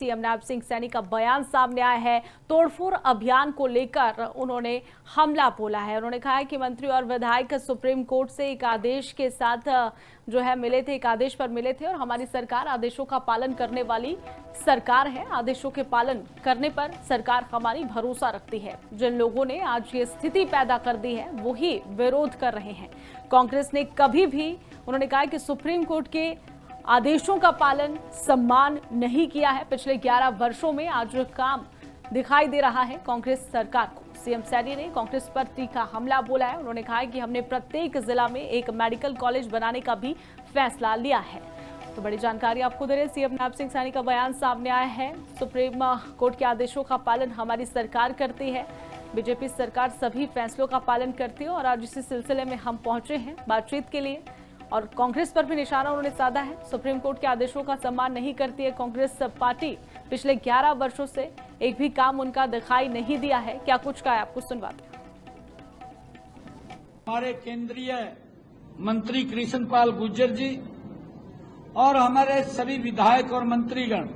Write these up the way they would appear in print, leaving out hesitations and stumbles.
CM नैब सिंह सैनी का बयान सामने आया है। तोड़फोड़ अभियान को लेकर उन्होंने हमला बोला है। उन्होंने कहा है कि मंत्री और विधायक सुप्रीम कोर्ट से एक आदेश के साथ जो है मिले थे, एक आदेश पर मिले थे और हमारी सरकार आदेशों का पालन करने वाली सरकार है। आदेशों के पालन करने पर सरकार हमारी भरोसा रखती है। जिन लोगों ने आज ये स्थिति पैदा कर दी है वही विरोध कर रहे हैं। कांग्रेस ने कभी भी, उन्होंने कहा कि सुप्रीम कोर्ट के आदेशों का पालन, सम्मान नहीं किया है। पिछले 11 वर्षों में आज काम दिखाई दे रहा है कांग्रेस सरकार को। सीएम सैनी ने कांग्रेस पर तीखा हमला बोला है। उन्होंने कहा कि हमने प्रत्येक जिला में एक मेडिकल कॉलेज बनाने का भी फैसला लिया है। तो बड़ी जानकारी आपको दे रहे हैं। सीएम नैब सिंह सैनी का बयान सामने आया है। सुप्रीम कोर्ट के आदेशों का पालन हमारी सरकार करती है। बीजेपी सरकार सभी फैसलों का पालन करती है और आज इसी सिलसिले में हम पहुंचे हैं बातचीत के लिए और कांग्रेस पर भी निशाना उन्होंने साधा है। सुप्रीम कोर्ट के आदेशों का सम्मान नहीं करती है कांग्रेस पार्टी। पिछले 11 वर्षों से एक भी काम उनका दिखाई नहीं दिया है। क्या कुछ कहा है, आपको सुनवाते हैं। हमारे केंद्रीय मंत्री कृष्ण पाल गुर्जर जी और हमारे सभी विधायक और मंत्रीगण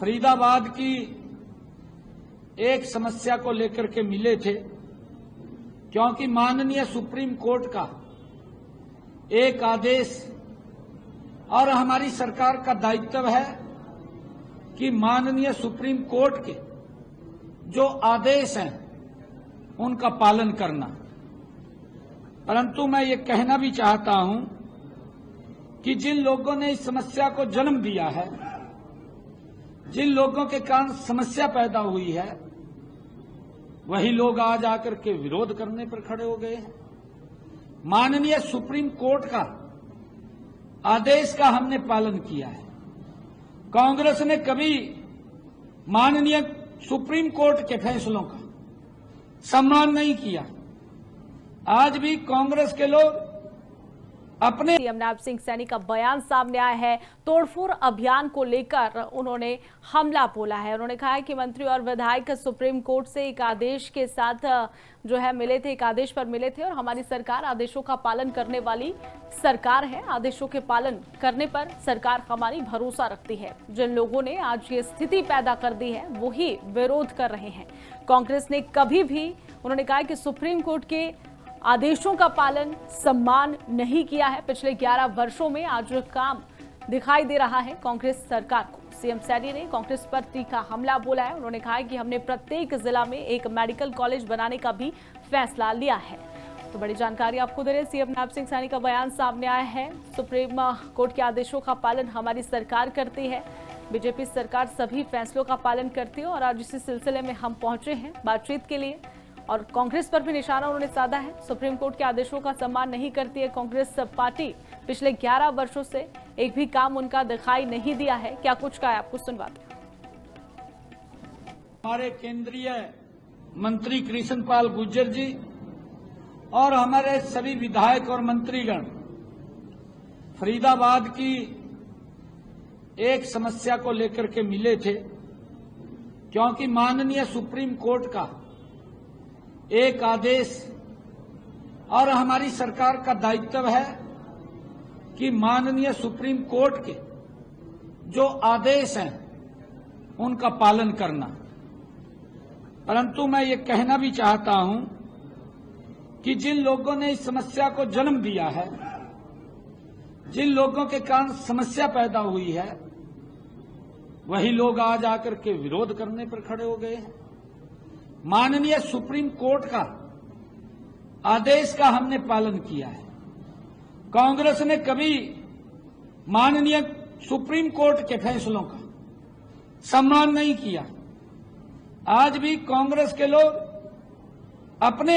फरीदाबाद की एक समस्या को लेकर के मिले थे, क्योंकि माननीय सुप्रीम कोर्ट का एक आदेश और हमारी सरकार का दायित्व है कि माननीय सुप्रीम कोर्ट के जो आदेश हैं उनका पालन करना। परंतु मैं ये कहना भी चाहता हूं कि जिन लोगों ने इस समस्या को जन्म दिया है, जिन लोगों के कारण समस्या पैदा हुई है, वही लोग आज आकर के विरोध करने पर खड़े हो गए हैं। माननीय सुप्रीम कोर्ट का आदेश का हमने पालन किया है। कांग्रेस ने कभी माननीय सुप्रीम कोर्ट के फैसलों का सम्मान नहीं किया। आज भी कांग्रेस के लोग अपने सीएम नैब सिंह सैनी का बयान सामने आया है। तोड़फोड़ अभियान को लेकर उन्होंने हमला बोला है। उन्होंने कहा है कि मंत्री और विधायक सुप्रीम कोर्ट से एक आदेश के साथ जो है मिले थे, एक आदेश पर मिले थे और हमारी सरकार आदेशों का पालन करने वाली सरकार है। आदेशों के पालन करने पर सरकार हमारी भरोसा रखती है। जिन लोगों ने आज ये स्थिति पैदा कर दी है वही विरोध कर रहे हैं। कांग्रेस ने कभी भी, उन्होंने कहा कि सुप्रीम कोर्ट के आदेशों का पालन, सम्मान नहीं किया है। पिछले 11 वर्षों में आज काम दिखाई दे रहा है कांग्रेस सरकार को। सीएम सैनी ने कांग्रेस पर तीखा हमला बोला है। उन्होंने कहा कि हमने प्रत्येक जिला में एक मेडिकल कॉलेज बनाने का भी फैसला लिया है। तो बड़ी जानकारी आपको दे रहे हैं। सीएम नैब सिंह सैनी का बयान सामने आया है। सुप्रीम कोर्ट के आदेशों का पालन हमारी सरकार करती है। बीजेपी सरकार सभी फैसलों का पालन करती है और आज इसी सिलसिले में हम पहुंचे हैं बातचीत के लिए और कांग्रेस पर भी निशाना उन्होंने साधा है। सुप्रीम कोर्ट के आदेशों का सम्मान नहीं करती है कांग्रेस पार्टी। पिछले 11 वर्षों से एक भी काम उनका दिखाई नहीं दिया है। क्या कुछ कहा है, आपको सुनवाते हैं। हमारे केंद्रीय मंत्री कृष्ण पाल गुर्जर जी और हमारे सभी विधायक और मंत्रीगण फरीदाबाद की एक समस्या को लेकर के मिले थे, क्योंकि माननीय सुप्रीम कोर्ट का एक आदेश और हमारी सरकार का दायित्व है कि माननीय सुप्रीम कोर्ट के जो आदेश हैं उनका पालन करना। परंतु मैं ये कहना भी चाहता हूं कि जिन लोगों ने इस समस्या को जन्म दिया है, जिन लोगों के कारण समस्या पैदा हुई है, वही लोग आज आकर के विरोध करने पर खड़े हो गए हैं। माननीय सुप्रीम कोर्ट का आदेश का हमने पालन किया है। कांग्रेस ने कभी माननीय सुप्रीम कोर्ट के फैसलों का सम्मान नहीं किया। आज भी कांग्रेस के लोग अपने